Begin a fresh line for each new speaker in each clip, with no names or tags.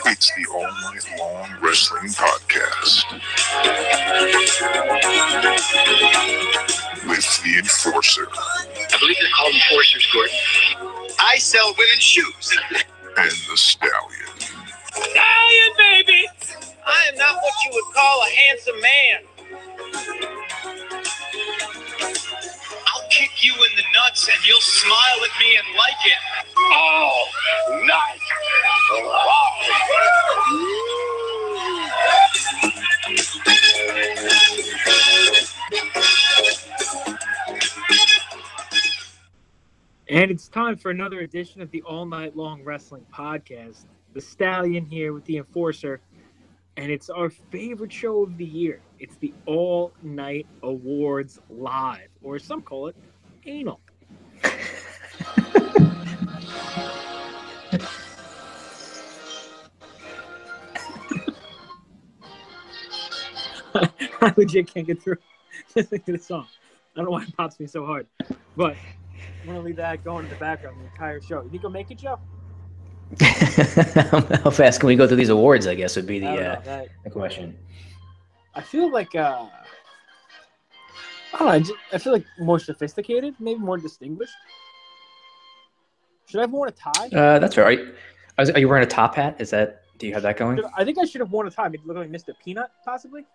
It's the All Night Long Wrestling Podcast with the Enforcer.
I believe they're called enforcers, Gordon. I sell women's shoes.
And the Stallion.
Stallion, baby! I am not what you would call a handsome man. I'll kick you in the nuts and you'll smile at me and like it. Oh, nice!
And it's time for another edition of the All Night Long Wrestling Podcast. The Stallion here with the Enforcer, and it's our favorite show of the year. It's the All Night Awards Live, or as some call it, anal. I legit can't get through listening to the song. I don't know why it pops me so hard, but I'm going to leave that going in the background the entire show. You think you'll make it, Joe?
How fast can we go through these awards, I guess, would be the question.
I feel like, I don't know, I feel like more sophisticated, maybe more distinguished. Should I have worn a tie?
That's fair. Are you wearing a top hat? Do you have that going?
I think I should have worn a tie. Maybe look like Mr. Peanut, possibly.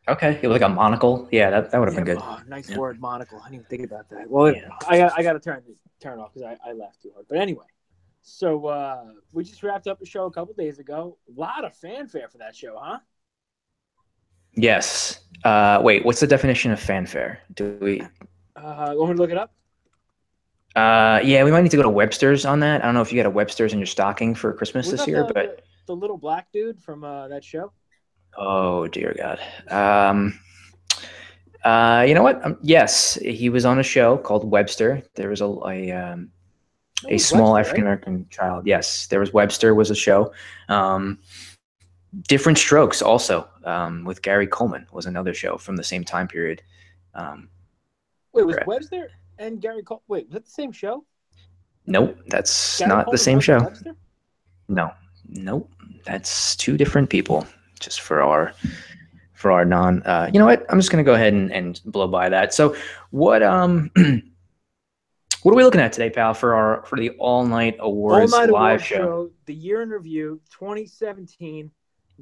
Okay, you look like a monocle. Yeah, that would have been good.
Oh, nice word, monocle. I didn't even think about that. Well, I got to turn it off because I laughed too hard. But anyway, so we just wrapped up a show a couple days ago. A lot of fanfare for that show, huh?
Yes. Wait, what's the definition of fanfare? Do we?
Want me to look it up?
Yeah, we might need to go to Webster's on that. I don't know if you got a Webster's in your stocking for Christmas this year, but
the little black dude from that show.
Oh dear God. You know what? Yes, he was on a show called Webster. There was a small African American child. Yes, there was Webster was a show. Different Strokes also with Gary Coleman was another show from the same time period.
Wait, was Webster and Gary Coleman? Wait, was that the same show?
Nope, that's not the same show.
Webster?
No, nope, that's two different people. Just for our non, you know what? I'm just gonna go ahead and blow by that. So, what what are we looking at today, pal? For the All Night Awards live show,
the year in review, 2017.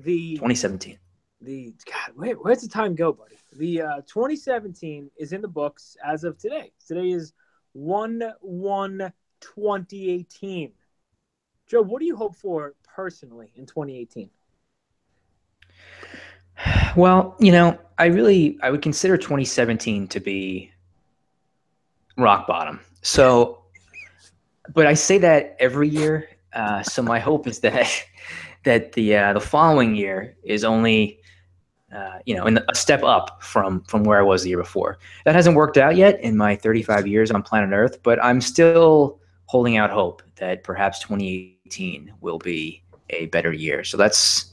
2017.
God, wait, where's the time go, buddy? The 2017 is in the books as of today. Today is 1/1/2018. Joe, what do you hope for personally in 2018?
Well, you know, I would consider 2017 to be rock bottom. So, but I say that every year. So my hope is that the following year is only, a step up from where I was the year before. That hasn't worked out yet in my 35 years on planet Earth, but I'm still holding out hope that perhaps 2018 will be a better year. So that's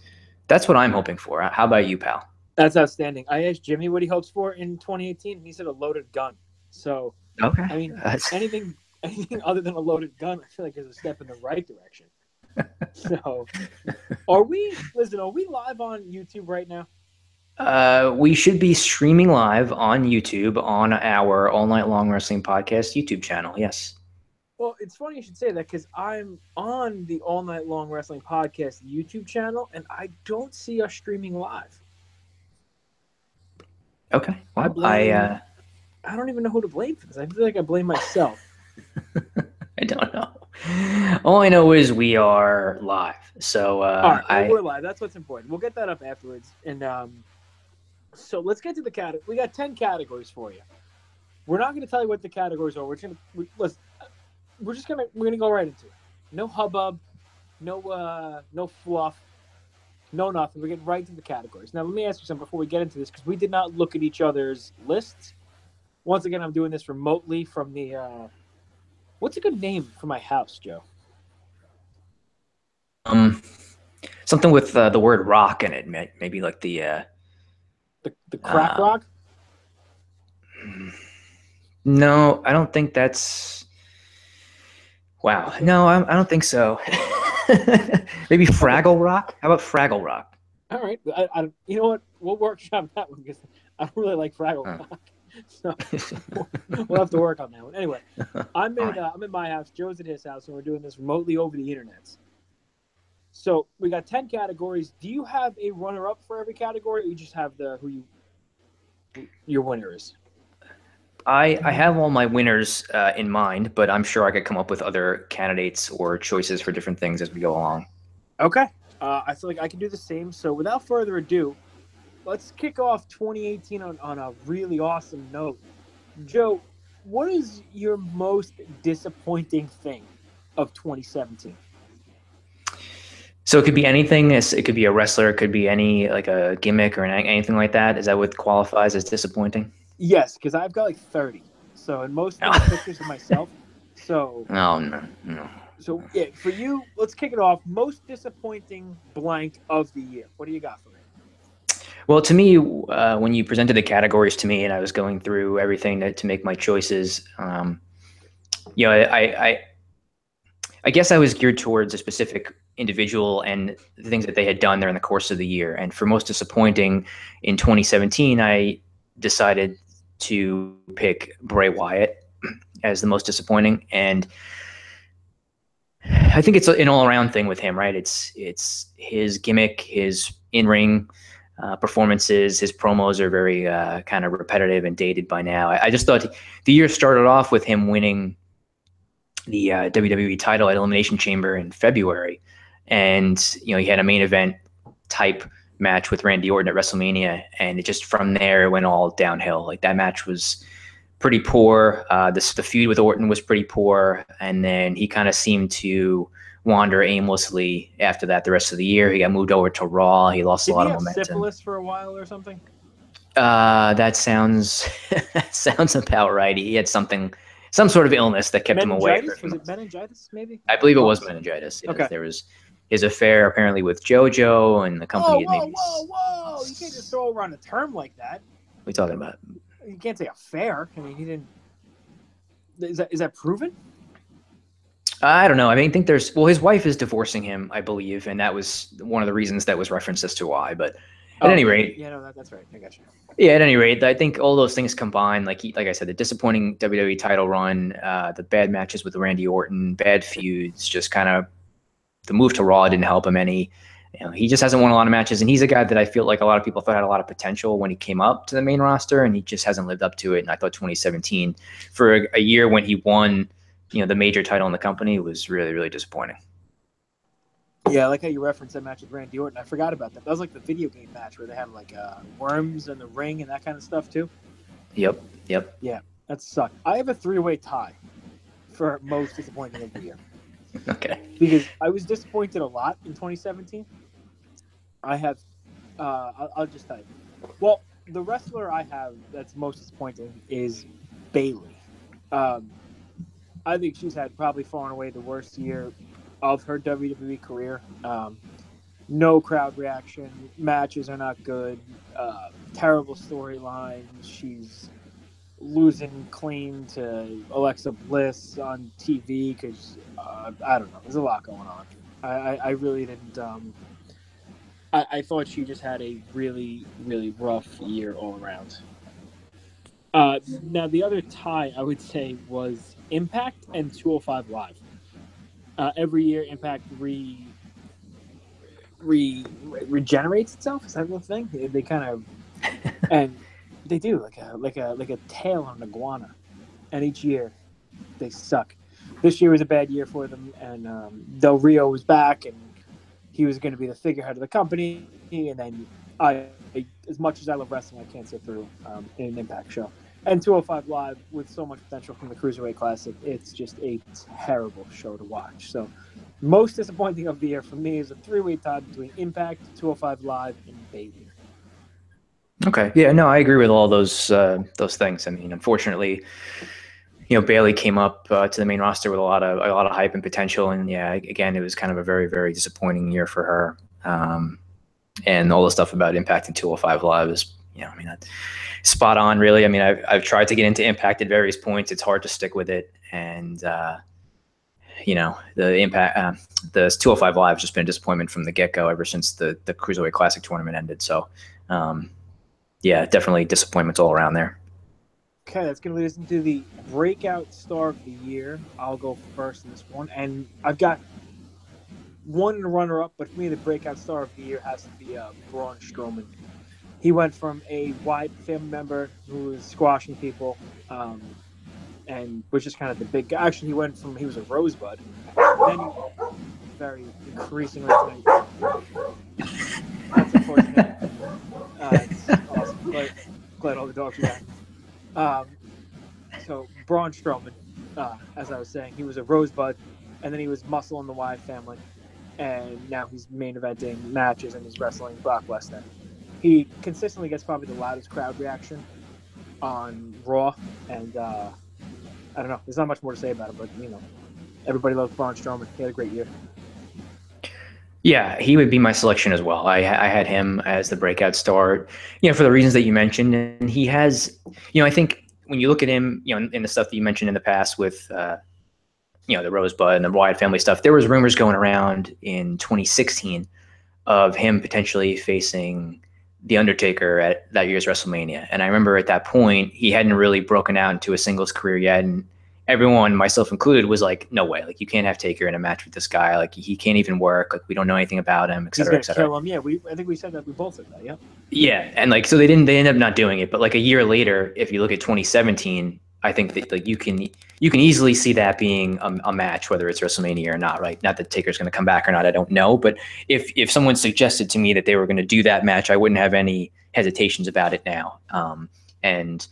what I'm hoping for. How about you, pal?
That's outstanding. I asked Jimmy what he hopes for in 2018, and he said a loaded gun. So,
okay.
I mean, anything other than a loaded gun, I feel like is a step in the right direction. So, are we live on YouTube right now?
We should be streaming live on YouTube on our All Night Long Wrestling Podcast YouTube channel. Yes.
Well, it's funny you should say that because I'm on the All Night Long Wrestling Podcast YouTube channel, and I don't see us streaming live.
Okay. Well,
I don't even know who to blame for this. I feel like I blame myself.
I don't know. All I know is we are live. So
all right, we're live. That's what's important. We'll get that up afterwards. And so let's get to the category. We got 10 categories for you. We're not going to tell you what the categories are. We're gonna go right into it. No hubbub, no fluff, no nothing. We're getting right to the categories. Now let me ask you something before we get into this, because we did not look at each other's lists Once again, I'm doing this remotely from the. What's a good name for my house, Joe?
Something with the word rock in it. Maybe like the
crack rock.
No, I don't think that's. Wow. No, I don't think so. Maybe Fraggle Rock. How about Fraggle Rock?
All right. You know what? We'll workshop that one because I don't really like Fraggle Rock. So we'll have to work on that one. Anyway, I'm in my house. Joe's at his house, and we're doing this remotely over the internet. So we got 10 categories. Do you have a runner-up for every category, or you just have who your winner is?
I have all my winners in mind, but I'm sure I could come up with other candidates or choices for different things as we go along.
Okay. I feel like I can do the same. So without further ado, let's kick off 2018 on a really awesome note. Joe, what is your most disappointing thing of 2017?
So it could be anything. It could be a wrestler. It could be any like a gimmick or anything like that. Is that what qualifies as disappointing?
Yes, because I've got like 30. So and most of the pictures of myself. So
no.
So yeah, for you, let's kick it off. Most disappointing blank of the year. What do you got for me?
Well, to me, when you presented the categories to me and I was going through everything to make my choices, I guess I was geared towards a specific individual and the things that they had done during the course of the year. And for most disappointing in 2017, I decided to pick Bray Wyatt as the most disappointing. And I think it's an all-around thing with him, right? It's his gimmick, his in-ring performances, his promos are very kind of repetitive and dated by now. I just thought the year started off with him winning the WWE title at Elimination Chamber in February. And, he had a main event type match with Randy Orton at WrestleMania. And it just from there it went all downhill. Like that match was pretty poor. The feud with Orton was pretty poor. And then he kind of seemed to wander aimlessly after that the rest of the year. He got moved over to Raw. He lost a lot of momentum.
Did he have syphilis for a while or something?
That sounds about right. He had some sort of illness that kept him away.
Was it meningitis, maybe?
I believe it was meningitis. Yes.
Okay.
There was his affair apparently with JoJo and the company.
Whoa! You can't just throw around a term like that.
What are you talking about?
You can't say affair. I mean, he didn't. Is that proven?
I don't know. I mean, I think his wife is divorcing him, I believe, and that was one of the reasons that was referenced as to why. But at any rate,
yeah, no, that's right. I got you.
Yeah, at any rate, I think all those things combined, like I said, the disappointing WWE title run, the bad matches with Randy Orton, bad feuds, just kind of the move to Raw didn't help him any. He just hasn't won a lot of matches, and he's a guy that I feel like a lot of people thought had a lot of potential when he came up to the main roster, and he just hasn't lived up to it. And I thought 2017, for a year when he won, the major title in the company, was really, really disappointing.
Yeah, I like how you referenced that match with Randy Orton. I forgot about that. That was like the video game match where they have like worms in the ring and that kind of stuff too.
Yep.
Yeah, that sucked. I have a 3-way tie for most disappointing of the year.
Okay.
Because I was disappointed a lot in 2017. I have, I'll just tell you. Well, the wrestler I have that's most disappointing is Bayley. I think she's had probably far and away the worst year of her WWE career. No crowd reaction. Matches are not good. Terrible storyline. She's losing clean to Alexa Bliss on TV because, I don't know. There's a lot going on. I really didn't. I thought she just had a really, really rough year all around. Now, the other tie, I would say, was Impact and 205 Live. Every year, Impact regenerates itself. Is that the thing? They kind of, and they do like a tail on an iguana. And each year, they suck. This year was a bad year for them, and Del Rio was back, and he was going to be the figurehead of the company. And then as much as I love wrestling, I can't sit through in an Impact show. And 205 Live, with so much potential from the Cruiserweight Classic, it's just a terrible show to watch. So, most disappointing of the year for me is a 3-way tie between Impact, 205 Live, and Bayley.
Okay. Yeah, no, I agree with all those things. I mean, unfortunately, Bailey came up to the main roster with a lot of hype and potential, and yeah, again, it was kind of a very, very disappointing year for her. And all the stuff about Impact and 205 Live is, I mean, that's spot on, really. I mean, I've tried to get into Impact at various points. It's hard to stick with it, and the Impact, the 205 Live has just been a disappointment from the get-go ever since the Cruiserweight Classic tournament ended. So, yeah, definitely disappointments all around there.
Okay, that's going to lead us into the breakout star of the year. I'll go first in this one, and I've got one runner-up, but for me, the breakout star of the year has to be Braun Strowman. He went from a Wyatt family member who was squashing people, and was just kind of the big guy. Actually, he was a Rosebud. Then he very increasingly tonight. That's unfortunate. It's awesome. Glad all the dogs are back. So Braun Strowman, as I was saying, he was a Rosebud, and then he was muscle in the Wyatt family, and now he's main eventing matches and he's wrestling Brock Lesnar. He consistently gets probably the loudest crowd reaction on Raw, and I don't know. There's not much more to say about it, but everybody loves Braun Strowman. He had a great year.
Yeah, he would be my selection as well. I had him as the breakout star, for the reasons that you mentioned. And he has, I think when you look at him, in the stuff that you mentioned in the past with, the Rosebud and the Wyatt family stuff, there was rumors going around in 2016 of him potentially facing The Undertaker at that year's WrestleMania. And I remember at that point, he hadn't really broken out into a singles career yet. And everyone, myself included, was like, no way. Like, you can't have Taker in a match with this guy. Like, he can't even work. Like, we don't know anything about him, et cetera, et cetera.
Kill him. Yeah, I think we said that. We both said that, yeah.
Yeah, and so they ended up not doing it. But like a year later, if you look at 2017, I think that you can easily see that being a match, whether it's WrestleMania or not, right? Not that Taker's going to come back or not, I don't know. But if someone suggested to me that they were going to do that match, I wouldn't have any hesitations about it now. And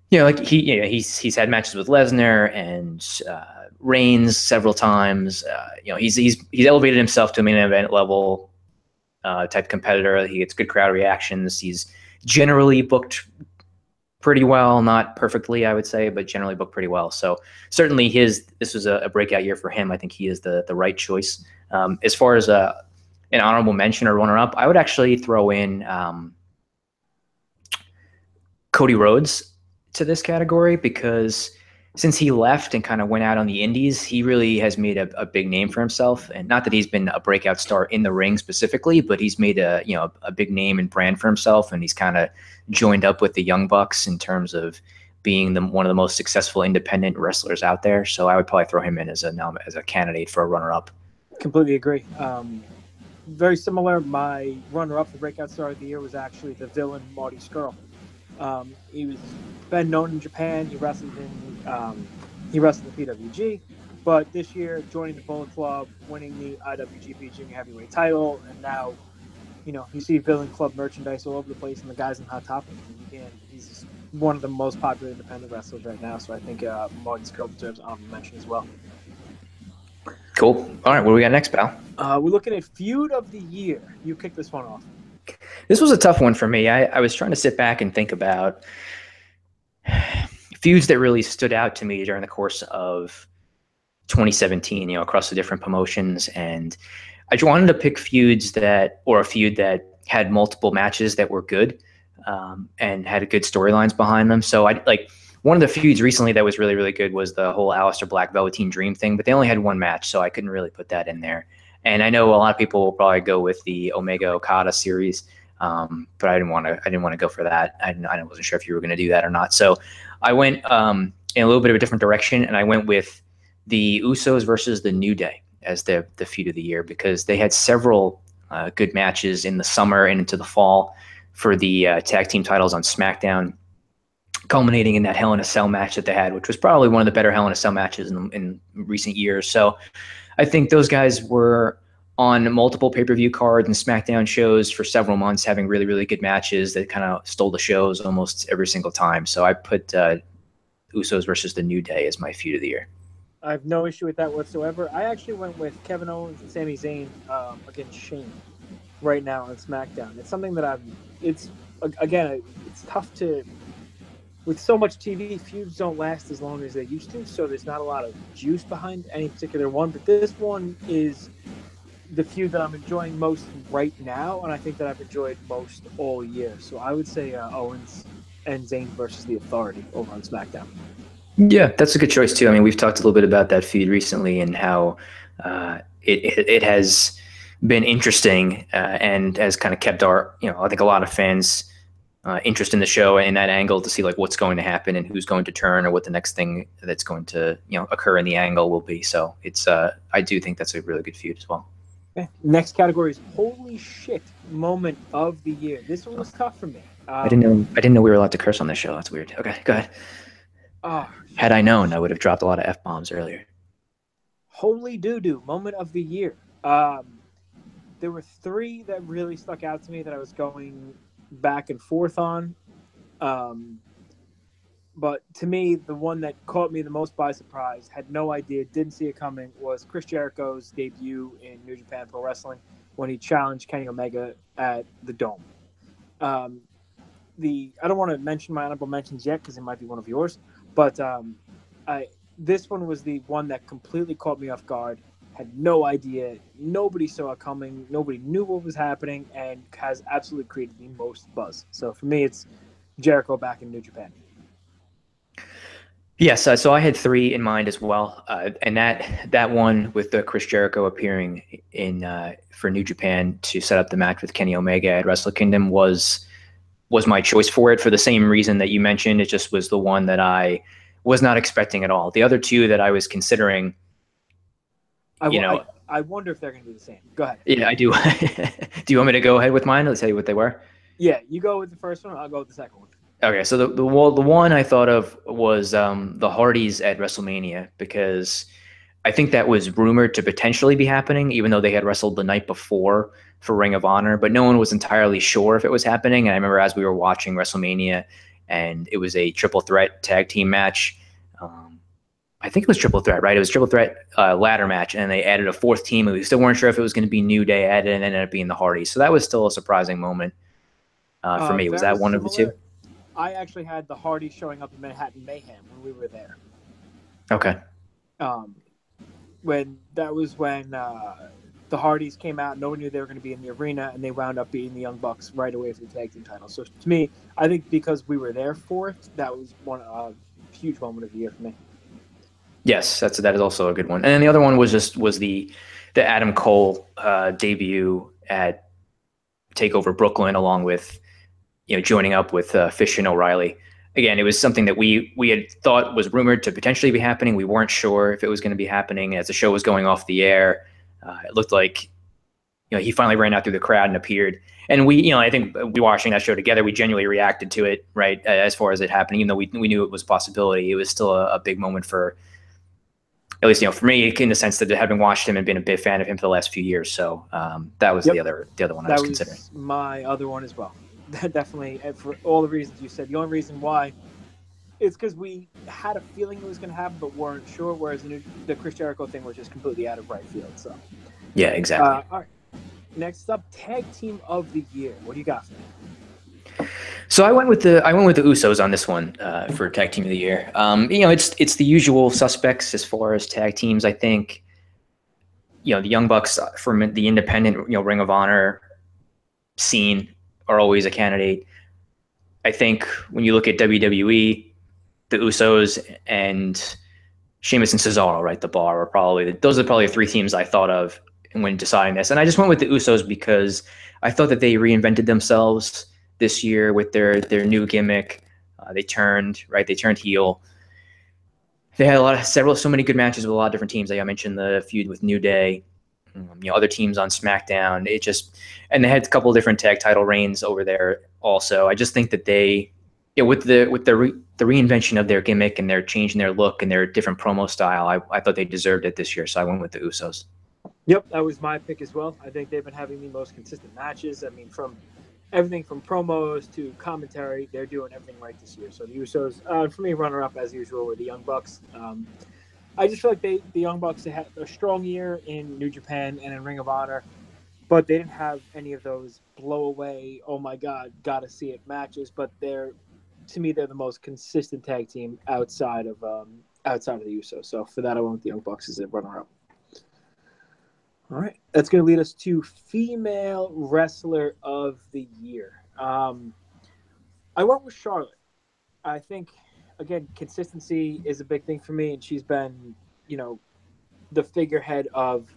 he's had matches with Lesnar and Reigns several times. He's elevated himself to a main event level type competitor. He gets good crowd reactions. He's generally booked pretty well, not perfectly, I would say, but generally booked pretty well. So certainly this was a breakout year for him. I think he is the right choice. As far as an honorable mention or runner-up, I would actually throw in Cody Rhodes to this category, because since he left and kind of went out on the indies, he really has made a big name for himself. And not that he's been a breakout star in the ring specifically, but he's made a big name and brand for himself. And he's kind of joined up with the Young Bucks in terms of being one of the most successful independent wrestlers out there. So I would probably throw him in as a candidate for a runner-up.
Completely agree. Very similar. My runner-up for breakout star of the year was actually the villain Marty Scurll. He was been known in Japan. He wrestled in the PWG, but this year joining the Bullet Club, winning the IWGP Junior Heavyweight title, and now you see Villain Club merchandise all over the place, and the guys in Hot Topic. And he's one of the most popular independent wrestlers right now. So I think Marty Scurll deserves honorable mention as well.
Cool. All right, what do we got next, pal?
We're looking at feud of the year. You kick this one off.
This was a tough one for me. I was trying to sit back and think about feuds that really stood out to me during the course of 2017, across the different promotions. And I just wanted to pick a feud that had multiple matches that were good and had good storylines behind them. So one of the feuds recently that was really, really good was the whole Aleister Black Velveteen Dream thing, but they only had one match, so I couldn't really put that in there. And I know a lot of people will probably go with the Omega Okada series, but I didn't want to go for that. I wasn't sure if you were going to do that or not. So I went in a little bit of a different direction, and I went with the Usos versus the New Day as the feud of the year, because they had several good matches in the summer and into the fall for the tag team titles on SmackDown, culminating in that Hell in a Cell match that they had, which was probably one of the better Hell in a Cell matches in recent years. So I think those guys were on multiple pay-per-view cards and SmackDown shows for several months, having really, really good matches that kind of stole the shows almost every single time. So I put Usos versus the New Day as my feud of the year.
I have no issue with that whatsoever. I actually went with Kevin Owens and Sami Zayn against Shane right now on SmackDown. It's something that it's again, it's tough to. With so much TV, feuds don't last as long as they used to, so there's not a lot of juice behind any particular one. But this one is the feud that I'm enjoying most right now, and I think that I've enjoyed most all year. So I would say Owens and Zayn versus The Authority over on SmackDown.
Yeah, that's a good choice too. I mean, we've talked a little bit about that feud recently and how it has been interesting and has kind of kept our, I think a lot of fans interest in the show and that angle to see like what's going to happen and who's going to turn or what the next thing that's going to occur in the angle will be. So it's I do think that's a really good feud as well.
Okay. Next category is holy shit moment of the year. This one was tough for me.
I didn't know we were allowed to curse on this show. That's weird. Okay, go ahead. Had I known, I would have dropped a lot of F-bombs earlier.
Holy doo-doo moment of the year. There were 3 that really stuck out to me that I was going back and forth on. But to me, the one that caught me the most by surprise, had no idea, didn't see it coming, was Chris Jericho's debut in New Japan Pro Wrestling when he challenged Kenny Omega at the Dome. I don't want to mention my honorable mentions yet because it might be one of yours, but this one was the one that completely caught me off guard. Had no idea. Nobody saw it coming. Nobody knew what was happening, and has absolutely created the most buzz. So for me, it's Jericho back in New Japan.
Yes, so I had 3 in mind as well, and that one with the Chris Jericho appearing in for New Japan to set up the match with Kenny Omega at Wrestle Kingdom was my choice for it for the same reason that you mentioned. It just was the one that I was not expecting at all. The other 2 that I was considering. I
wonder if they're going to be the same. Go ahead.
Yeah, I do. Do you want me to go ahead with mine? Let's tell you what they were.
Yeah, you go with the first one. I'll go with the second one.
Okay, so the one I thought of was the Hardys at WrestleMania, because I think that was rumored to potentially be happening, even though they had wrestled the night before for Ring of Honor, but no one was entirely sure if it was happening. And I remember as we were watching WrestleMania, and it was a triple threat tag team match. I think it was triple threat, right? It was triple threat ladder match, and they added a 4th team, and we still weren't sure if it was going to be New Day added, and ended up being the Hardys. So that was still a surprising moment for me. Was that one of the 2?
I actually had the Hardys showing up in Manhattan Mayhem when we were there.
Okay.
When the Hardys came out, no one knew they were going to be in the arena, and they wound up beating the Young Bucks right away for the tag team title. So to me, I think because we were there for it, that was one huge moment of the year for me.
Yes, that is also a good one. And then the other one was the Adam Cole debut at TakeOver Brooklyn, along with joining up with Fish and O'Reilly. Again, it was something that we had thought was rumored to potentially be happening. We weren't sure if it was going to be happening. As the show was going off the air, it looked like he finally ran out through the crowd and appeared. And I think we watching that show together, we genuinely reacted to it, right, as far as it happening. Even though we knew it was a possibility, it was still a big moment for. At least, for me, in the sense that having watched him and been a big fan of him for the last few years. So that was the other one I was considering.
That was my other one as well. Definitely, for all the reasons you said. The only reason why is because we had a feeling it was going to happen, but weren't sure, whereas the Chris Jericho thing was just completely out of right field. So
yeah, exactly.
All right. Next up, Tag Team of the Year. What do you got for me?
So I went with the Usos on this one for Tag Team of the Year. It's the usual suspects as far as tag teams. I think the Young Bucks from the independent Ring of Honor scene are always a candidate. I think when you look at WWE, the Usos and Sheamus and Cesaro, right, the Bar, are those are probably the 3 teams I thought of when deciding this. And I just went with the Usos because I thought that they reinvented themselves this year with their new gimmick. They turned heel. They had so many good matches with a lot of different teams. Like I mentioned, the feud with New Day, other teams on SmackDown. And they had a couple of different tag title reigns over there also. I just think that they, with the reinvention of their gimmick and their changing their look and their different promo style, I thought they deserved it this year. So I went with the Usos.
Yep, that was my pick as well. I think they've been having the most consistent matches. I mean, from everything from promos to commentary, they're doing everything right this year. So the Usos, for me, runner-up as usual were the Young Bucks. I just feel like the Young Bucks had a strong year in New Japan and in Ring of Honor. but they didn't have any of those blow away, oh my God, gotta see it matches. But to me, they're the most consistent tag team outside of the Usos. So for that, I went with the Young Bucks as a runner-up. All right, that's going to lead us to female wrestler of the year. I went with Charlotte. I think, again, consistency is a big thing for me, and she's been, the figurehead of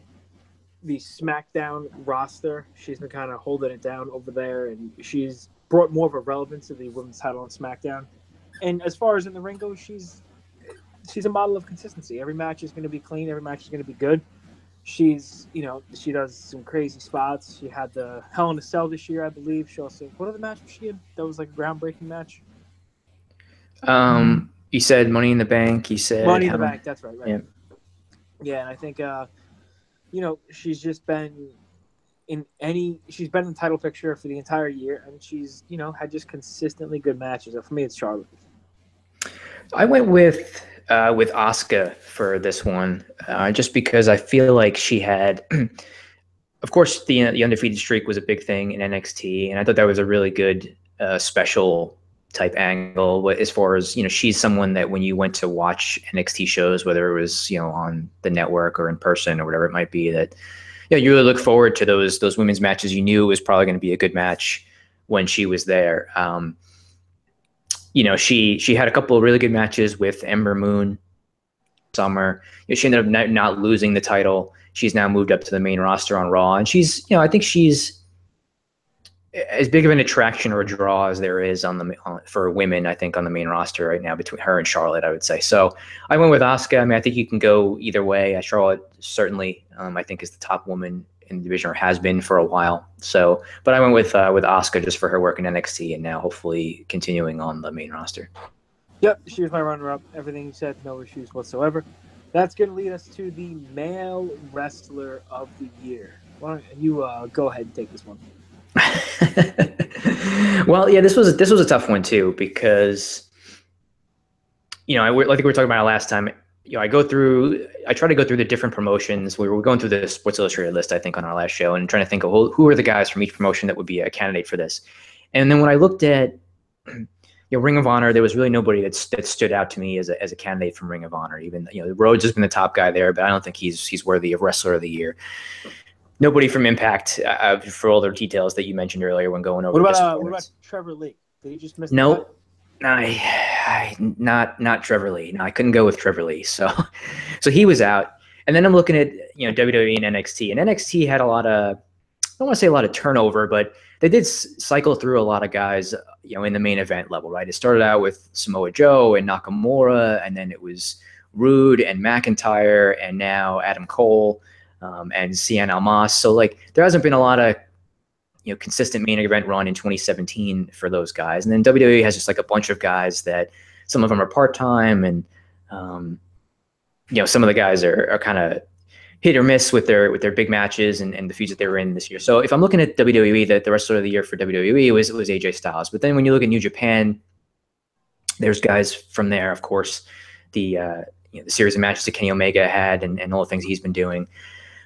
the SmackDown roster. She's been kind of holding it down over there, and she's brought more of a relevance to the women's title on SmackDown. And as far as in the ring goes, she's a model of consistency. Every match is going to be clean. Every match is going to be good. She's, she does some crazy spots. She had the Hell in a Cell this year, I believe. She also, what other match was she in? That was like a groundbreaking match.
You said Money in the Bank. You said
Money in the Bank. That's right.
Yeah.
Yeah, and I think, she's just been she's been in the title picture for the entire year, and she's, had just consistently good matches. So for me, it's Charlotte.
I went with Asuka for this one, just because I feel like she had, of course, the undefeated streak was a big thing in NXT, and I thought that was a really good special type angle. But as far as, she's someone that when you went to watch NXT shows, whether it was, on the network or in person or whatever it might be, that you really look forward to those women's matches. You knew it was probably going to be a good match when she was there. She had a couple of really good matches with Ember Moon summer. She ended up not losing the title. She's now moved up to the main roster on Raw, and she's, I think she's as big of an attraction or a draw as there is for women, I think, on the main roster right now between her and Charlotte, I would say. So I went with Asuka. I mean, I think you can go either way. Charlotte certainly, I think, is the top woman in the division, or has been for a while. So, but I went with Asuka just for her work in NXT, and now hopefully continuing on the main roster.
Yep, she was my runner-up. Everything you said, no issues whatsoever. That's going to lead us to the male wrestler of the year. Why don't you go ahead and take this one?
Well, yeah, this was a tough one too, because like we were talking about last time. I try to go through the different promotions. We were going through the Sports Illustrated list, I think, on our last show, and trying to think of who are the guys from each promotion that would be a candidate for this. And then when I looked at Ring of Honor, there was really nobody that stood out to me as a candidate from Ring of Honor. Even Rhodes has been the top guy there, but I don't think he's worthy of Wrestler of the Year. Nobody from Impact, for all the details that you mentioned earlier when going over.
What about Trevor Lee? Did he just miss?
Nope. Not Trevor Lee. No, I couldn't go with Trevor Lee. So he was out. And then I'm looking at WWE and NXT. And NXT had a lot of, I don't want to say a lot of turnover, but they did cycle through a lot of guys, in the main event level, right? It started out with Samoa Joe and Nakamura, and then it was Rude and McIntyre, and now Adam Cole. And Cien Almas. So there hasn't been a lot of consistent main event run in 2017 for those guys. And then WWE has just a bunch of guys that some of them are part-time, and some of the guys are kind of hit or miss with their big matches and the feuds that they were in this year. So if I'm looking at WWE, the rest of the year for WWE was AJ Styles. But then when you look at New Japan, there's guys from there, of course, the series of matches that Kenny Omega had and all the things he's been doing.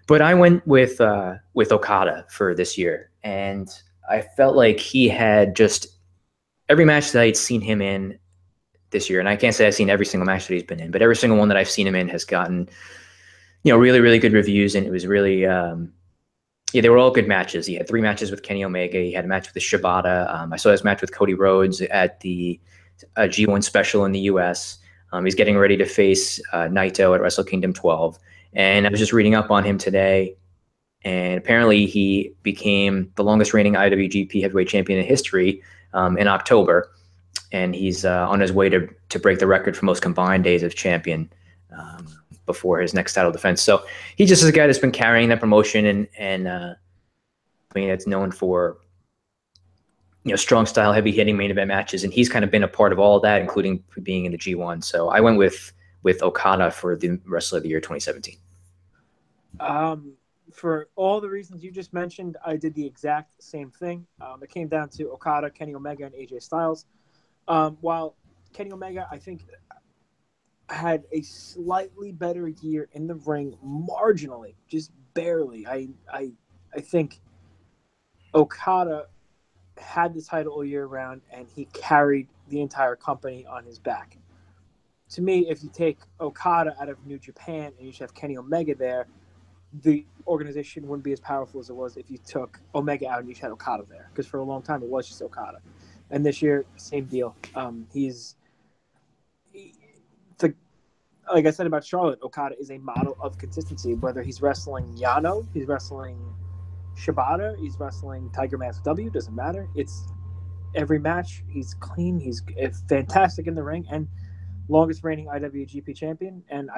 But I went with Okada for this year, and I felt like he had just every match that I'd seen him in this year, and I can't say I've seen every single match that he's been in, but every single one that I've seen him in has gotten, really, really good reviews, and it was really, they were all good matches. He had 3 matches with Kenny Omega. He had a match with the Shibata. I saw his match with Cody Rhodes at the G1 special in the U.S. He's getting ready to face Naito at Wrestle Kingdom 12. And I was just reading up on him today, and apparently he became the longest reigning IWGP heavyweight champion in history in October. And he's on his way to break the record for most combined days of champion before his next title defense. So he just is a guy that's been carrying that promotion, and it's known for strong style, heavy hitting main event matches. And he's kind of been a part of all of that, including being in the G1. So I went with Okada for the Wrestler of the Year 2017.
For all the reasons you just mentioned, I did the exact same thing. It came down to Okada, Kenny Omega, and AJ Styles. While Kenny Omega, I think, had a slightly better year in the ring, marginally, just barely. I think Okada had the title all year round, and he carried the entire company on his back. To me, if you take Okada out of New Japan and you should have Kenny Omega there, the organization wouldn't be as powerful as it was if you took Omega out and you had Okada there. Because for a long time, it was just Okada. And this year, same deal. Like I said about Charlotte, Okada is a model of consistency. Whether he's wrestling Yano, he's wrestling Shibata, he's wrestling Tiger Mask W, doesn't matter. It's every match, he's clean, he's fantastic in the ring, and longest reigning IWGP champion. And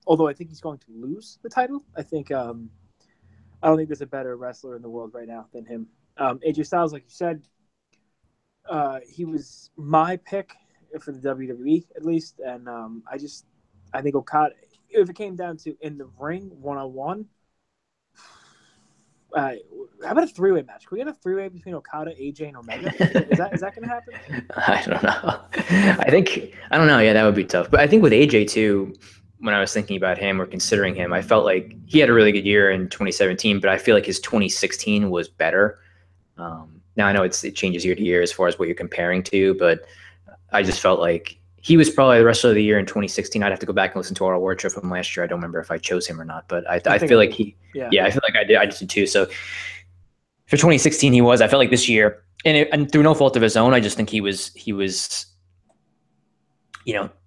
although I think he's going to lose the title, I don't think there's a better wrestler in the world right now than him. AJ Styles, like you said, he was my pick for the WWE at least, and I think Okada, if it came down to in the ring, one-on-one, how about a three-way match? Can we get a three-way between Okada, AJ, and Omega? Is that going to happen?
I don't know. I don't know. Yeah, that would be tough. But I think with AJ too, when I was thinking about him or considering him, I felt like he had a really good year in 2017, but I feel like his 2016 was better. Now I know it changes year to year as far as what you're comparing to, but I just felt like he was probably the rest of the year in 2016. I'd have to go back and listen to our award show from last year. I don't remember if I chose him or not, but I feel like I feel like I did. I just did too. So for 2016, he was. I felt like this year, and through no fault of his own, I just think he was,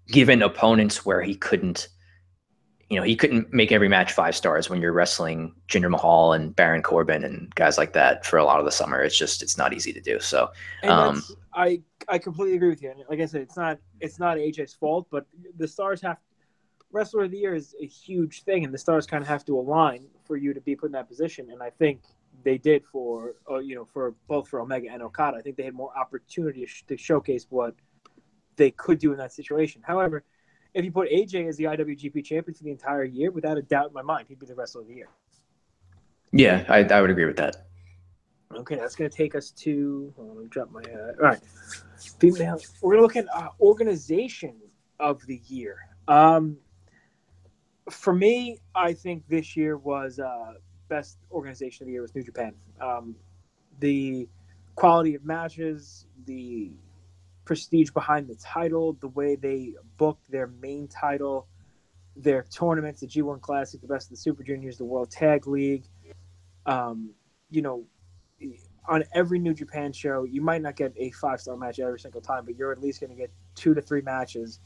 given opponents where he couldn't make every match 5 stars when you're wrestling Jinder Mahal and Baron Corbin and guys like that for a lot of the summer. It's not easy to do. So,
I completely agree with you. Like I said, it's not AJ's fault, but the stars Wrestler of the Year is a huge thing, and the stars kind of have to align for you to be put in that position. And I think they did for both for Omega and Okada. I think they had more opportunity to showcase what they could do in that situation. However, if you put AJ as the IWGP champion for the entire year, without a doubt in my mind, he'd be the Wrestler of the Year.
Yeah, I would agree with that.
Okay, that's going to take us to. Let me drop my. All right, female. We're going to look at organization of the year. For me, I think this year was best organization of the year was New Japan. The quality of matches, the prestige behind the title, the way they booked their main title, their tournaments, the G1 Classic, the Best of the Super Juniors, the World Tag League. On every New Japan show, you might not get a 5-star match every single time, but you're at least going to get 2 to 3 matches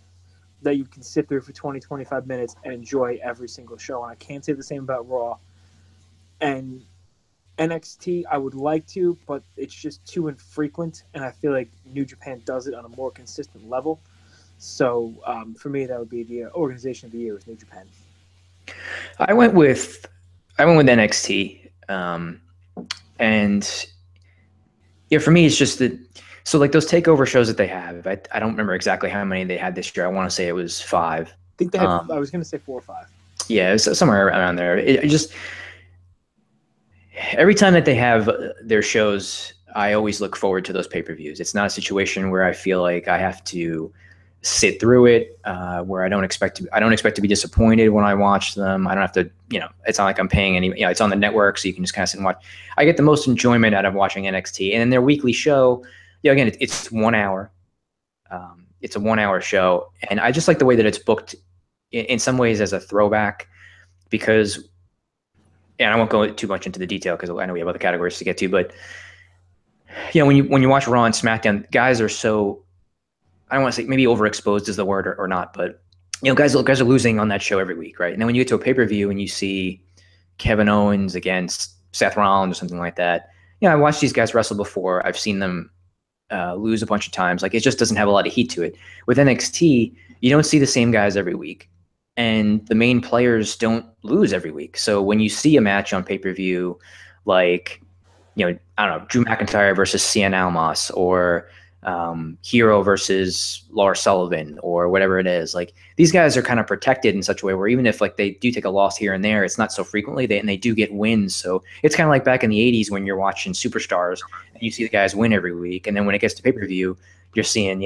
that you can sit through for 20, 25 minutes and enjoy every single show. And I can't say the same about Raw. And NXT, I would like to, but it's just too infrequent, and I feel like New Japan does it on a more consistent level. So for me, that would be the organization of the year with New Japan.
I went with NXT, and for me, it's just that. So like those takeover shows that they have, I don't remember exactly how many they had this year. I want to say it was 5.
I think they had. I was going to say 4 or 5.
Yeah, it was somewhere around there. It just. Every time that they have their shows, I always look forward to those pay-per-views. It's not a situation where I feel like I have to sit through it, where I don't expect to be disappointed when I watch them. I don't have to, it's not like I'm paying any, it's on the network, so you can just kind of sit and watch. I get the most enjoyment out of watching NXT, and then their weekly show. Again, it's 1 hour. It's a 1 hour show, and I just like the way that it's booked in some ways as a throwback, because. And I won't go too much into the detail because I know we have other categories to get to, but when you watch Raw and SmackDown, guys are so, I don't want to say maybe overexposed is the word or not, but guys are losing on that show every week, right? And then when you get to a pay-per-view and you see Kevin Owens against Seth Rollins or something like that, I watched these guys wrestle before. I've seen them lose a bunch of times. Like, it just doesn't have a lot of heat to it. With NXT, you don't see the same guys every week. And the main players don't lose every week. So when you see a match on pay-per-view, like, I don't know, Drew McIntyre versus Cien Almas, or Hero versus Lars Sullivan, or whatever it is, like, these guys are kind of protected in such a way where even if like they do take a loss here and there, it's not so frequently, and they do get wins. So it's kind of like back in the 80s when you're watching Superstars and you see the guys win every week. And then when it gets to pay-per-view, you're seeing,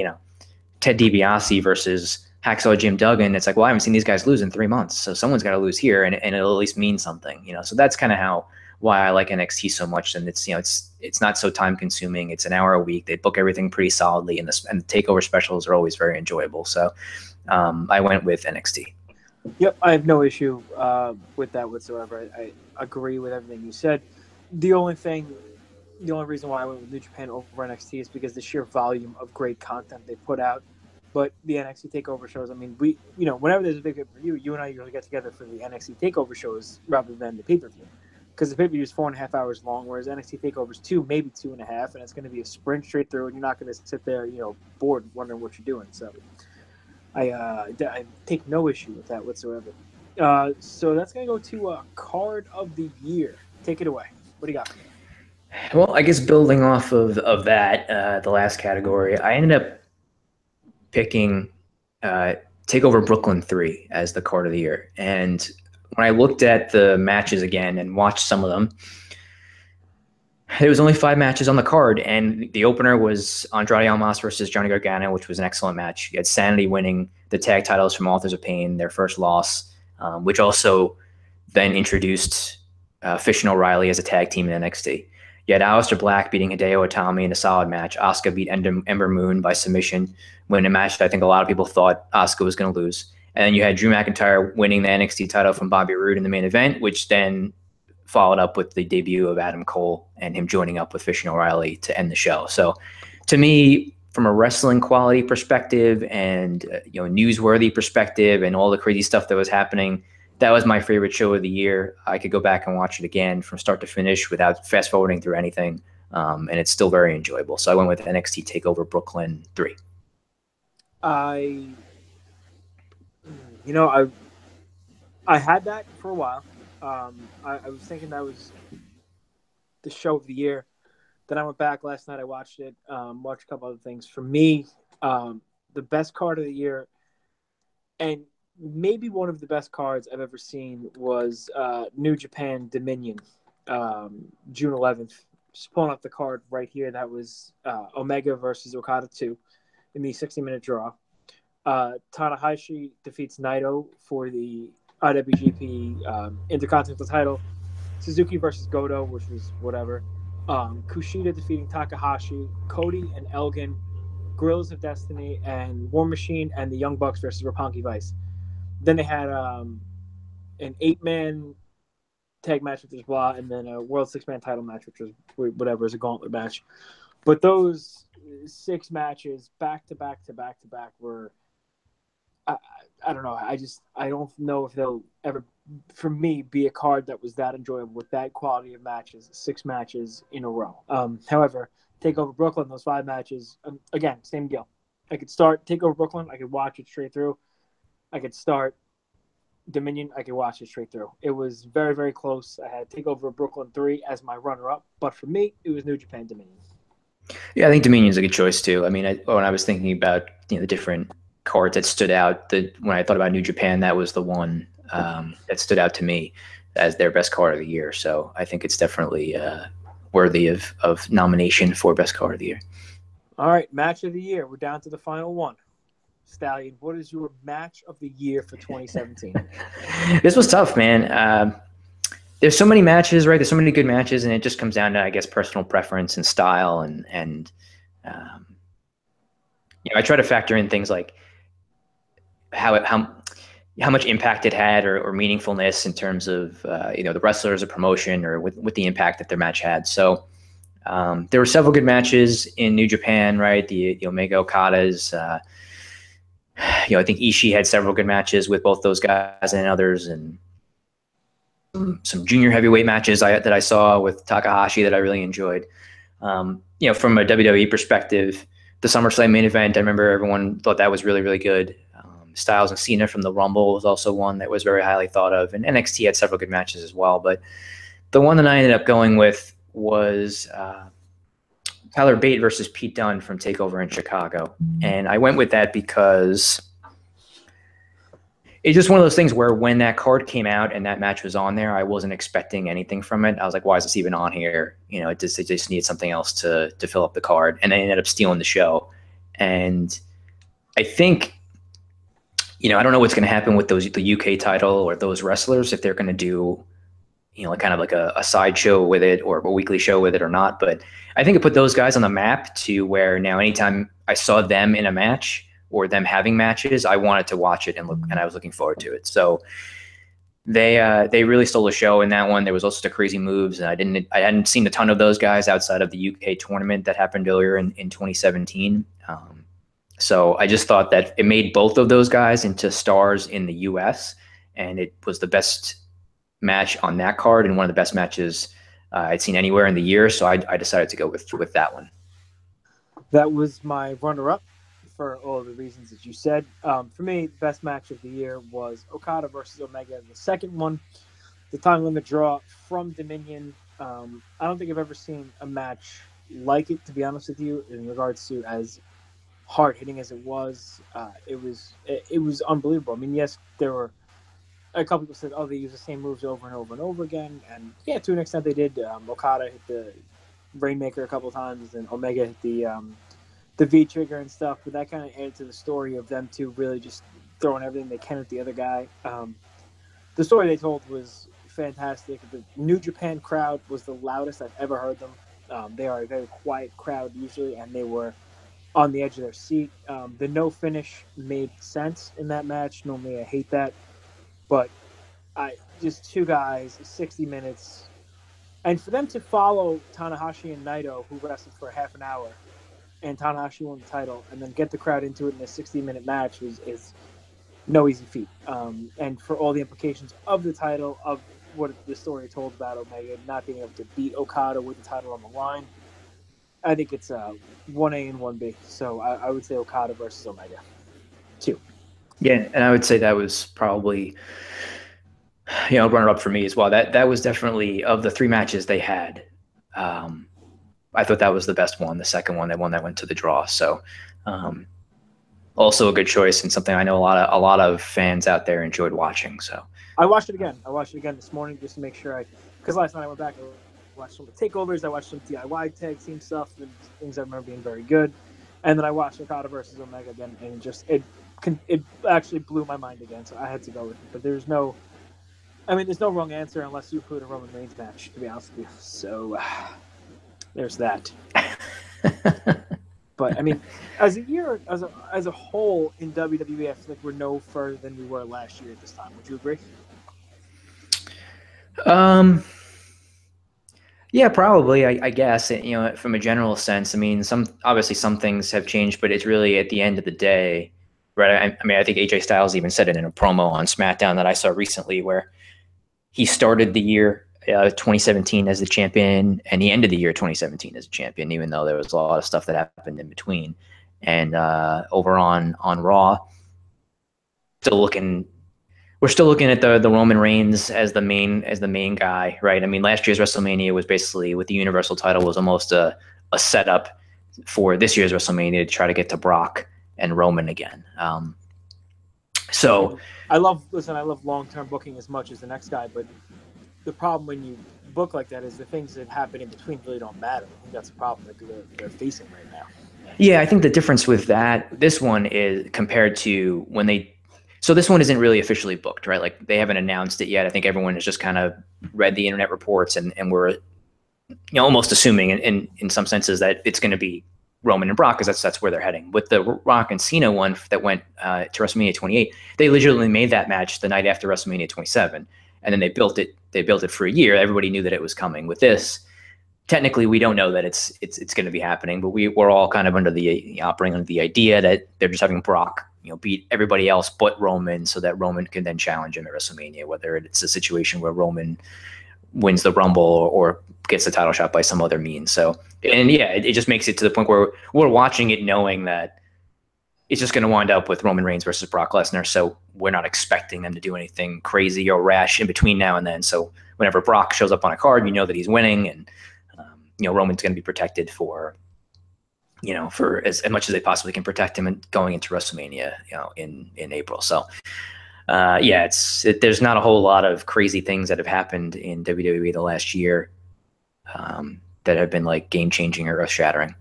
Ted DiBiase versus Hacksaw Jim Duggan. It's like, well, I haven't seen these guys lose in 3 months, so someone's got to lose here, and it'll at least mean something, So that's kind of how why I like NXT so much. And it's, it's not so time consuming. It's an hour a week. They book everything pretty solidly, and the takeover specials are always very enjoyable. So I went with NXT.
Yep, I have no issue with that whatsoever. I agree with everything you said. The only reason why I went with New Japan over NXT is because the sheer volume of great content they put out. But the NXT TakeOver shows, I mean, whenever there's a big pay-per-view, you and I usually get together for the NXT TakeOver shows rather than the pay-per-view. Because the pay-per-view is 4.5 hours long, whereas NXT TakeOver is 2, maybe 2.5, and it's going to be a sprint straight through, and you're not going to sit there, bored, wondering what you're doing. So I take no issue with that whatsoever. So that's going to go to Card of the Year. Take it away. What do you got?
Well, I guess building off of that, the last category, I ended up picking TakeOver Brooklyn 3 as the Card of the Year. And when I looked at the matches again and watched some of them, there was only 5 matches on the card, and the opener was Andrade Almas versus Johnny Gargano, which was an excellent match. You had Sanity winning the tag titles from Authors of Pain, their first loss, which also then introduced Fish and O'Reilly as a tag team in NXT. You had Aleister Black beating Hideo Itami in a solid match. Asuka beat Ember Moon by submission, winning a match that I think a lot of people thought Asuka was going to lose. And then you had Drew McIntyre winning the NXT title from Bobby Roode in the main event, which then followed up with the debut of Adam Cole and him joining up with Fish and O'Reilly to end the show. So to me, from a wrestling quality perspective and newsworthy perspective and all the crazy stuff that was happening, that was my favorite show of the year. I could go back and watch it again from start to finish without fast forwarding through anything. And it's still very enjoyable. So I went with NXT TakeOver Brooklyn 3.
I had that for a while. I was thinking that was the show of the year. Then I went back last night. I watched it, watched a couple other things. For me, the best card of the year, and maybe one of the best cards I've ever seen, was New Japan Dominion, June 11th. Just pulling up the card right here. That was Omega versus Okada 2 in the 60-minute draw. Tanahashi defeats Naito for the IWGP Intercontinental title. Suzuki versus Goto, which was whatever. Kushida defeating Takahashi. Cody and Elgin. Guerrillas of Destiny and War Machine and the Young Bucks versus Roppongi Vice. Then they had an 8-man tag match, which was blah, and then a World 6-man title match, which was whatever, is a gauntlet match. But those 6 matches back to back were, I don't know. I don't know if they'll ever, for me, be a card that was that enjoyable with that quality of matches, 6 matches in a row. However, TakeOver Brooklyn, those 5 matches, again, same deal. I could start TakeOver Brooklyn, I could watch it straight through. I could start Dominion, I could watch it straight through. It was very, very close. I had TakeOver Brooklyn 3 as my runner-up, but for me, it was New Japan Dominion.
Yeah, I think Dominion's a good choice too. I mean, when I was thinking about the different cards that stood out, when I thought about New Japan, that was the one that stood out to me as their best card of the year. So I think it's definitely worthy of nomination for best card of the year.
All right, match of the year. We're down to the final one. Stallion, what is your match of the year for 2017?
This was tough, man. There's so many matches, right? There's so many good matches, and it just comes down to, I guess, personal preference and style, and I try to factor in things like how much impact it had or meaningfulness in terms of the wrestlers, a promotion, or with the impact that their match had. So there were several good matches in New Japan, right? The Omega Okadas. I think Ishii had several good matches with both those guys and others, and some junior heavyweight matches that I saw with Takahashi that I really enjoyed. From a WWE perspective, the SummerSlam main event, I remember everyone thought that was really, really good. Styles and Cena from the Rumble was also one that was very highly thought of, and NXT had several good matches as well. But the one that I ended up going with was Tyler Bate versus Pete Dunne from TakeOver in Chicago. And I went with that because it's just one of those things where when that card came out and that match was on there, I wasn't expecting anything from it. I was like, why is this even on here? It just needed something else to fill up the card. And they ended up stealing the show. And I think, I don't know what's going to happen with the UK title or those wrestlers, if they're going to do like kind of like a side show with it or a weekly show with it or not. But I think it put those guys on the map to where now anytime I saw them in a match or them having matches, I wanted to watch it and I was looking forward to it. So they really stole the show in that one. There was also the crazy moves, and I hadn't seen a ton of those guys outside of the UK tournament that happened earlier in 2017. So I just thought that it made both of those guys into stars in the US, and it was the best match on that card and one of the best matches I'd seen anywhere in the year. So I decided to go with that one. That
was my runner-up for all of the reasons that you said. For me, the best match of the year was Okada versus Omega, the second one, the time limit draw from Dominion. I don't think I've ever seen a match like it, to be honest with you, in regards to as hard hitting as it was. It was unbelievable. I mean, yes, there were a couple people said, "Oh, they use the same moves over and over and over again," and yeah, to an extent they did. Okada hit the Rainmaker a couple of times, and Omega hit the V trigger and stuff. But that kind of added to the story of them two really just throwing everything they can at the other guy. The story they told was fantastic. The New Japan crowd was the loudest I've ever heard them. They are a very quiet crowd usually, and they were on the edge of their seat. The no finish made sense in that match. Normally I hate that, but just two guys, 60 minutes, and for them to follow Tanahashi and Naito, who wrestled for half an hour, and Tanahashi won the title, and then get the crowd into it in a 60-minute match is no easy feat. And for all the implications of the title, of what the story told about Omega not being able to beat Okada with the title on the line, I think it's 1A and 1B. So I would say Okada versus Omega 2.
Yeah, and I would say that was probably, runner-up for me as well. That was definitely, of the three matches they had, I thought that was the best one. The second one, the one that went to the draw. So also a good choice and something I know a lot of fans out there enjoyed watching. So
I watched it again. This morning just to make sure because last night I went back and watched some of the takeovers. I watched some DIY tag team stuff and things I remember being very good. And then I watched Okada versus Omega again, and it actually blew my mind again. So I had to go with it. But there's no wrong answer unless you put a Roman Reigns match, to be honest with you. So there's that. But I mean, as a year, as a whole in WWE, I feel like we're no further than we were last year at this time. Would you agree?
Yeah, probably. I guess from a general sense. I mean, some things have changed, but it's really at the end of the day, right? I mean, I think AJ Styles even said it in a promo on SmackDown that I saw recently, where he started the year 2017 as the champion, and he ended the year 2017 as a champion, even though there was a lot of stuff that happened in between. And over on Raw, we're still looking at the Roman Reigns as the main guy, right? I mean, last year's WrestleMania was basically, with the Universal title, was almost a setup for this year's WrestleMania to try to get to Brock and Roman again. So
I love long-term booking as much as the next guy, but the problem when you book like that is the things that happen in between really don't matter. I think that's the problem that they're facing right now.
Yeah, I think the difference with this one is compared to so this one isn't really officially booked, right? Like, they haven't announced it yet. I think everyone has just kind of read the internet reports and we're almost assuming in some senses that it's going to be Roman and Brock, because that's where they're heading. With the Rock and Cena one that went to WrestleMania 28, they legitimately made that match the night after WrestleMania 27, and then they built it for a year. Everybody knew that it was coming. With this, technically, we don't know that it's going to be happening, but we're all kind of operating under the idea that they're just having Brock beat everybody else but Roman, so that Roman can then challenge him at WrestleMania, whether it's a situation where Roman wins the Rumble or gets the title shot by some other means. So, and yeah, it just makes it to the point where we're watching it knowing that it's just going to wind up with Roman Reigns versus Brock Lesnar. So we're not expecting them to do anything crazy or rash in between now and then. So whenever Brock shows up on a card, that he's winning, and Roman's going to be protected for as much as they possibly can protect him, and going into WrestleMania, in April. So, there's not a whole lot of crazy things that have happened in WWE the last year that have been like game changing or earth shattering.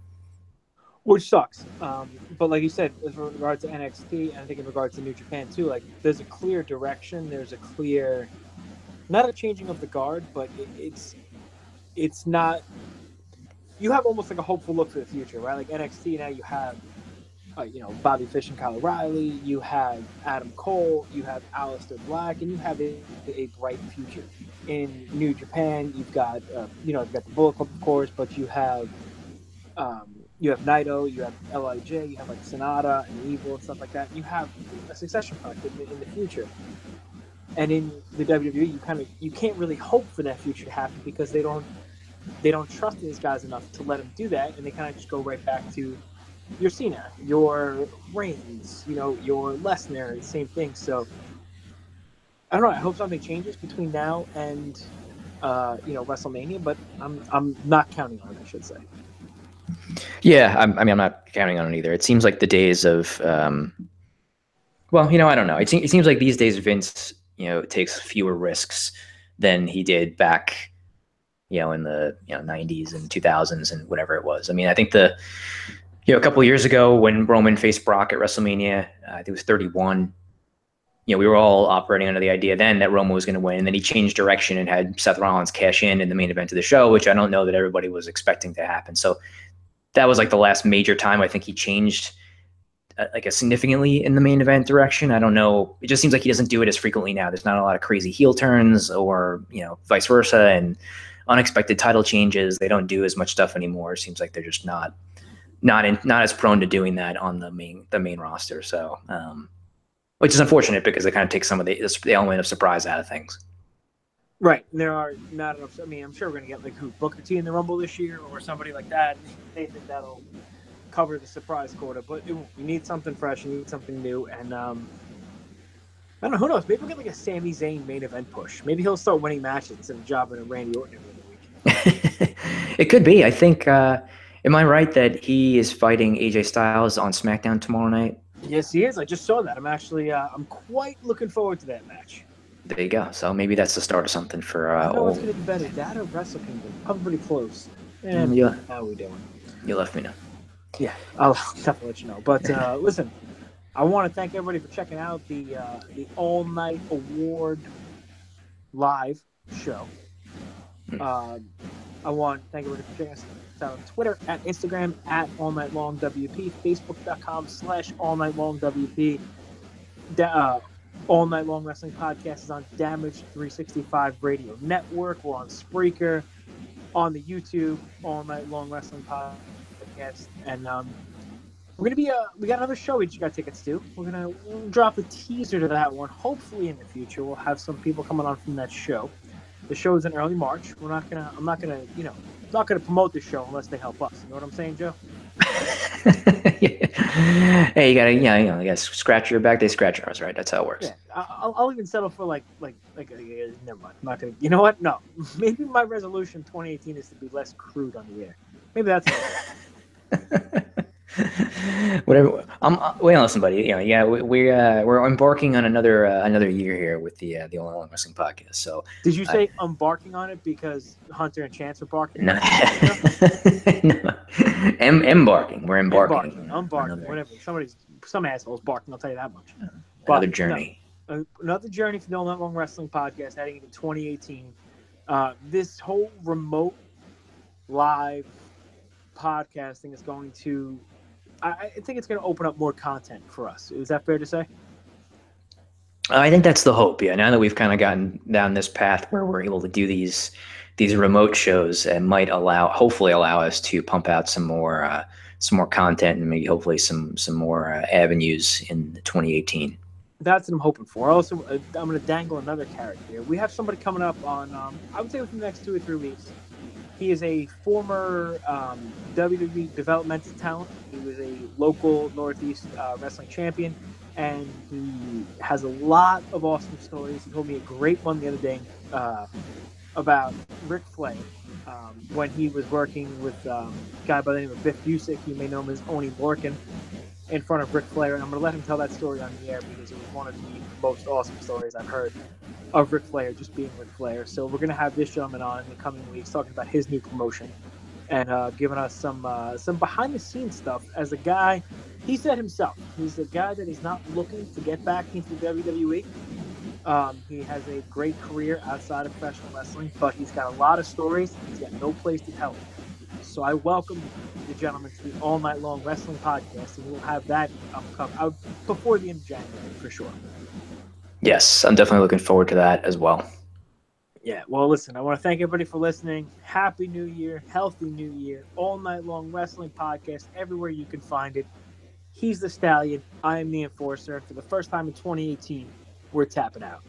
Which sucks. But like you said, with regard to NXT, and I think in regards to New Japan too, like, there's a clear direction. There's a clear not a changing of the guard, but it's not. You have almost like a hopeful look for the future, right? Like NXT now, you have Bobby Fish and Kyle O'Reilly, you have Adam Cole, you have Aleister Black, and you have a bright future. In New Japan, you've got you've got the Bullet Club, of course, but you have Naito, you have LIJ, you have like Sonata and Evil and stuff like that. You have a succession plan in the future. And in the WWE, you can't really hope for that future to happen because they don't trust these guys enough to let them do that, and they kind of just go right back to your Cena, your Reigns, your Lesnar, same thing. So I don't know. I hope something changes between now and WrestleMania, but I'm not counting on it, I should say.
Yeah, I'm not counting on it either. It seems like the days of, I don't know. It seems like these days Vince, takes fewer risks than he did back, in the 90s and 2000s and whatever it was. I mean, I think a couple of years ago when Roman faced Brock at WrestleMania, I think it was 31. We were all operating under the idea then that Roman was going to win, and then he changed direction and had Seth Rollins cash in the main event of the show, which I don't know that everybody was expecting to happen. So that was like the last major time I think he changed significantly in the main event direction. I don't know. It just seems like he doesn't do it as frequently now. There's not a lot of crazy heel turns or, vice versa, and unexpected title changes. They don't do as much stuff anymore. It seems like they're just not as prone to doing that on the main roster. So, which is unfortunate because it kind of takes some of the element of surprise out of things.
Right. There are not enough. I mean, I'm sure we're going to get Booker T in the Rumble this year or somebody like that. They think that'll cover the surprise quota, but you need something fresh, you need something new, and I don't know, who knows, maybe we'll get a Sami Zayn main event push. Maybe he'll start winning matches instead of jobbing a Randy Orton every week.
It could be. I think, am I right that he is fighting AJ Styles on SmackDown tomorrow night?
Yes, he is. I just saw that. I'm actually, I'm quite looking forward to that match.
There you go. So maybe that's the start of something for
I know what's going to be better, that or Wrestle Kingdom. Probably pretty close. And how are we doing?
You left me know.
Yeah, I'll definitely let you know. But listen, I want to thank everybody for checking out the All Night Award live show. I want to thank everybody for checking us out on Twitter, at Instagram, at All Night Long WP, Facebook.com/AllNightLongWP. All Night Long Wrestling Podcast is on Damage 365 Radio Network. We're on Spreaker, on the YouTube, All Night Long Wrestling Podcast. And we're gonna be we got another show we just got tickets to. We'll drop a teaser to that one. Hopefully in the future we'll have some people coming on from that show. The show is in early March. I'm not gonna promote the show unless they help us. You know what I'm saying, Joe?
Hey, you gotta scratch your back, they scratch ours, right? That's how it works.
Yeah, I'll even settle for like never mind. I'm not gonna. You know what? No, maybe my resolution 2018 is to be less crude on the air. Maybe that's
whatever. Listen, buddy. We're embarking on another year here with the All Night Long Wrestling Podcast. So,
did you say embarking on it because Hunter and Chance are barking?
No, no. Embarking. We're embarking.
Embarking. Whatever. Some assholes barking. I'll tell you that much.
Another journey.
No, another journey for the All Night Long Wrestling Podcast heading into 2018. This whole remote live podcasting is going to, I think it's going to open up more content for us. Is that fair to say?
I think that's the hope. Yeah. Now that we've kind of gotten down this path where we're able to do these remote shows, and might hopefully allow us to pump out some more content and maybe hopefully some more avenues in 2018.
That's what I'm hoping for. Also, I'm going to dangle another carrot here. We have somebody coming up on, I would say within the next 2 or 3 weeks. He is a former WWE developmental talent. He was a local Northeast wrestling champion, and he has a lot of awesome stories. He told me a great one the other day about Ric Flair when he was working with a guy by the name of Biff Busick. You may know him as Oney Lorcan, in front of Ric Flair, and I'm going to let him tell that story on the air because it was one of the most awesome stories I've heard of Ric Flair, just being Ric Flair. So we're going to have this gentleman on in the coming weeks talking about his new promotion and giving us some behind-the-scenes stuff. As a guy, he said himself, he's a guy that is not looking to get back into the WWE. He has a great career outside of professional wrestling, but he's got a lot of stories. He's got no place to tell them. So I welcome the gentleman to the All Night Long Wrestling Podcast, and we'll have that out before the end of January for sure.
Yes, I'm definitely looking forward to that as well.
Yeah, well, listen, I want to thank everybody for listening. Happy New Year, healthy New Year, All Night Long Wrestling Podcast, everywhere you can find it. He's the Stallion. I am the Enforcer. For the first time in 2018, we're tapping out.